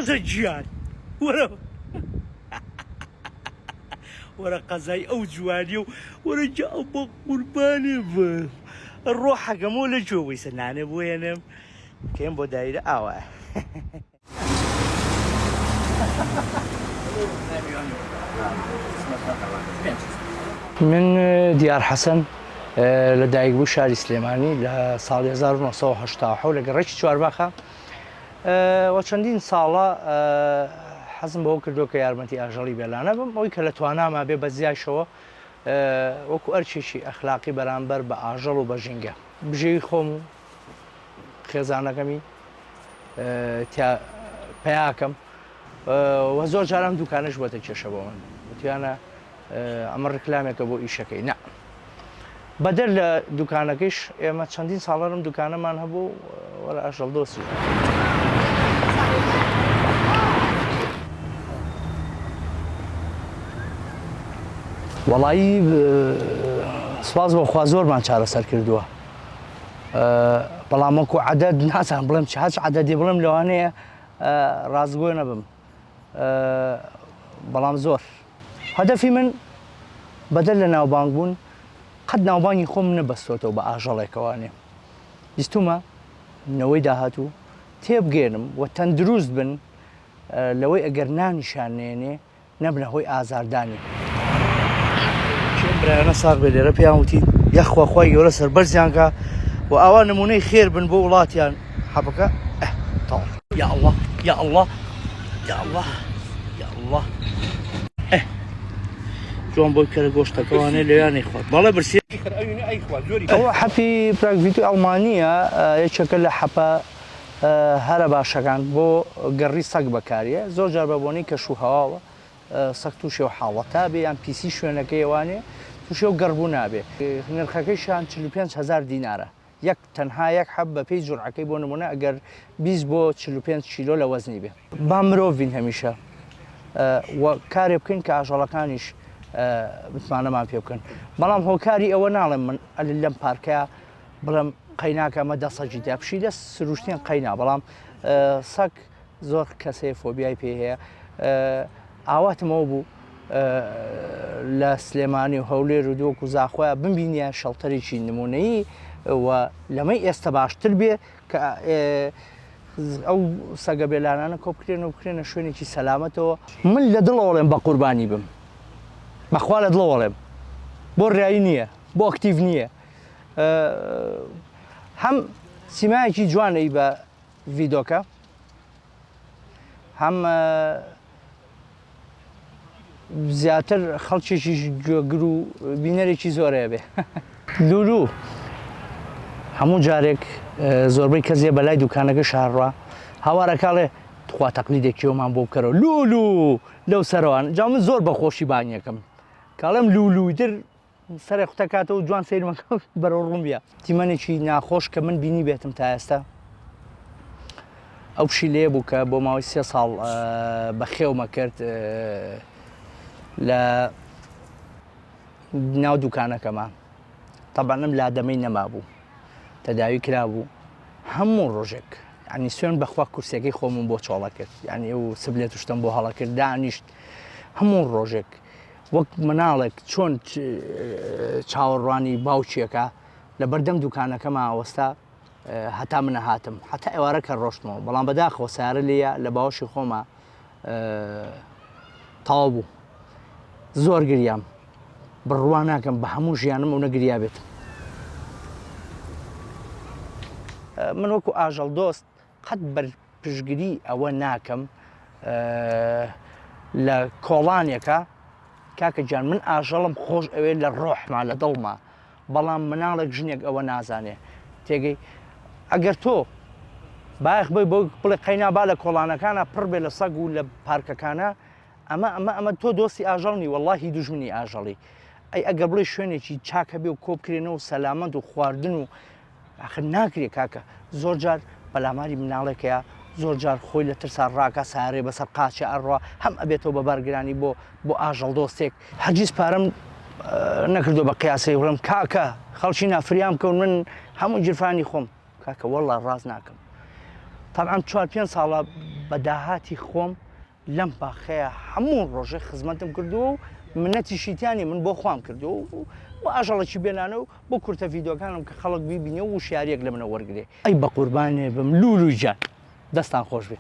قەزە گیان وەرە وەرە قەزای ئەو جوانی و وەرە جا ئەو بە قوربانێ بە ڕۆحەکەمەوە لە جۆوەی سەنانێ بۆێنم کەم بۆ دایرە ئاوە من دیار حەسەن لە دایکبوو شاری سلێمانی لە ساڵی 1970 لەگە ڕێکی چوارباخە وە چەندین ساڵە حەزم بەوە کردو کە یارمەتی ئاژەڵی بێلانە بم ئەوی کە لە تواناما بێ بە زیایشەوە وەکو ئەرچێکی ئەخلاقی بەرامبەر بە ئاژەڵ و بە ژینگە بژێوی خۆم و خێزانەکەمی پەیاکەم وە زۆر جارم دوکانەش بۆتە کێشە بۆ من وتیانە ئەمە ڕکلامێکە بۆ ئیشەکەی نا بەدەر لە دوکانەکەیش ئێمە چەندین ساڵەرم دوکانەمان هەبوو وەرە ئاژەڵ دۆستی وەڵایی سوپاس بۆخوا زۆرمان چارەسەر کردووە بەڵام وەکو عەدەد نازانم بڵێم چ هەچ عەدەدێ بڵێم لەوانەیە ڕازگۆ نەبم بەڵام زۆر هەدەفی من بەدەر لە ناوبانگ بوون قەت ناوبانگی خۆم نەبەستۆتەوە بە ئاژەڵێکەوانێ بیستومە نەوەی داهاتوو تێبگێنم و تەندروست بن لەوەی ئەگەر نانیشان نێنێ نەبنە هۆی ئازاردانی برایانە ساغ بێ لێرە پێیان وتی یەخوا خوای گەورە سەربەرزیانکە و ئاوا نمونەی خێر بن بۆ وڵاتیان حەبەکە تەواو یا ئەڵڵا یا ئەڵڵا یا ئەڵڵا یا ئەڵڵا جوان بۆی کەرە گۆشتەکەوانێ لەویانەی خوارد بەڵێ برسێکی خەر ئەوینە ئەی خوارد زۆری ئەوە حەپی پراگڤیتۆی ئەڵمانیە یەکێکە لە حەپە هەرە باشەکان بۆ گەڕی سەگ بەکاریە زۆر جار بە بۆنەی کەش و هەواوە سەگ تووشێ و حاڵەتا بێ یان پیسی شوێنەکەیوانێ تووشێ و گەڕبوو نابێ نرخەکەیشان 45,000 دینارە یەک تەنها یەک حەب بە پێی جوڕعەکەی بۆ نمونە ئەگەر 20 بۆ 45 کیلۆ لە وەزنی بێ با مرۆڤین هەمیشە کارێ بکەین کە ئاژەڵەکانیش بتمانەمان پێ بکەن بەڵام هۆکاری ئەوە ناڵێم من ئەلی لەم پارکەیە بڵێم قەیناکە ئەمە دە سەگی دا پشی دەست سروشتیان قەینا بەڵام سەگ زۆر کەسێ فۆبیای پێ هەیە ئاواتمەوە بوو لە سلێمانی و هەولێر و دۆک و زاخۆیە بمبینیە شەڵتەرێکی نمونەیی و لەمەی ئێستا باشتر بێ کە ئەو سەگە بێلانانە کۆ بکرێن و بکرێنە شوێنێکی سەلامەتەوە من لە دڵەوەڵێم بە قوربانی بم بەخوا لە دڵەوەڵێم بۆ ڕایی نییە بۆ ئەکتیڤ نییە هەم سیمایەکی جوانەی بە ڤیدۆکە هەم زیاتر خەڵکێکی گوێگر و بینەرێکی زۆرەیە بێ لولو هەموو جارێک زۆربەی کەسێ بەلای دوکانەکە شارڕوا هاوارەکاڵێ تخوا تەقلیدێکیەوەمان بۆ بکەرەوە لولو لەو سەرەوان جا من زۆر بەخۆشی بانیەکەم کاڵم لولوتر سەرێ قوتەکاتەوە جوان سیرمەکە بەرەو ڕوون بیا تیمەنێکی ناخۆش کە من بینی بێتم تا ئێستا ئەو پشی لێ بوو کە بۆ ماوەی 3 ساڵ بەخێومە کرد لە ناو دوکانەکەمان تەبەن ئەم لادەمەی نەما بوو تەداوی کرابوو هەموو ڕۆژێک ینی سوێن بەخوا کورسەکەی خۆمم بۆ چۆڵە کرد ینی ئەو سبلێت شتم بۆ هەڵە کرد دانیشت هەموو ڕۆژێک وەک مناڵێک چۆن چاوەڕوانی باوچیەکە لە بەردەم دوکانەکەمە ئەوەستا هەتا منە هاتم هەتا ئێوارە کە ڕۆشتمەوە بەڵام بەداخەوە سارە لێیە لە باوەشی خۆمە تاوا بوو زۆر گریام بڕوان ناکەم بە هەموو ژیانم و نەگریا بێت من وەکو ئاژەڵ دۆست قەت بەرپشگیری ئەوە ناکەم لە کۆڵانێکە کاکە گیان من ئاژەڵم خۆش ئەوێ لە ڕۆحما لە دڵما بەڵام مناڵێک ژنێک ئەوە نازانێ تێگەی ئەگەر تۆ باەخ بێ بۆ بڵێ قەینابا لە کۆڵانەکانە پڕ بێ لە سەگ و لە پارکەکانە ئەمە تۆ دۆستی ئاژەڵنی وەڵڵاهی دوژمنی ئاژەڵی ئەی ئەگەر بڵێ شوێنێکی چاکە بێ و کۆ بکرێنەوە سەلامەت و خواردن و ئاخر ناکرێ کاکە زۆر جار بەلاماری مناڵێکەیە زۆر جار خۆی لە ترسا ڕاکە سارێ بەسەر قاچە ئەڕوا هەم ئەبێتەوە بە بارگرانی بۆ ئاژەڵ دۆستێک هەرگیز پارەم نەکردو بە قیاسی وڵم کاکە خەڵکی نافریام بکەون من هەموو جرفانی خۆم کاکە وەڵڵا ڕاز ناکەم طبعا 4-5 ساڵە بەداهاتی خۆم لەم باخەیە هەموو ڕۆژێ خزمەتم کردووە و منەتیشیتیانی من بۆ خۆم کردو و ئاژەڵێکی بێنانە و بۆ کورتە ڤیدۆکانم کە خەڵک بیبینێ و شیارێک لە منە وەرگێ ئەی بە قوربانێ بم لولوی جان دەستان خۆش بێ.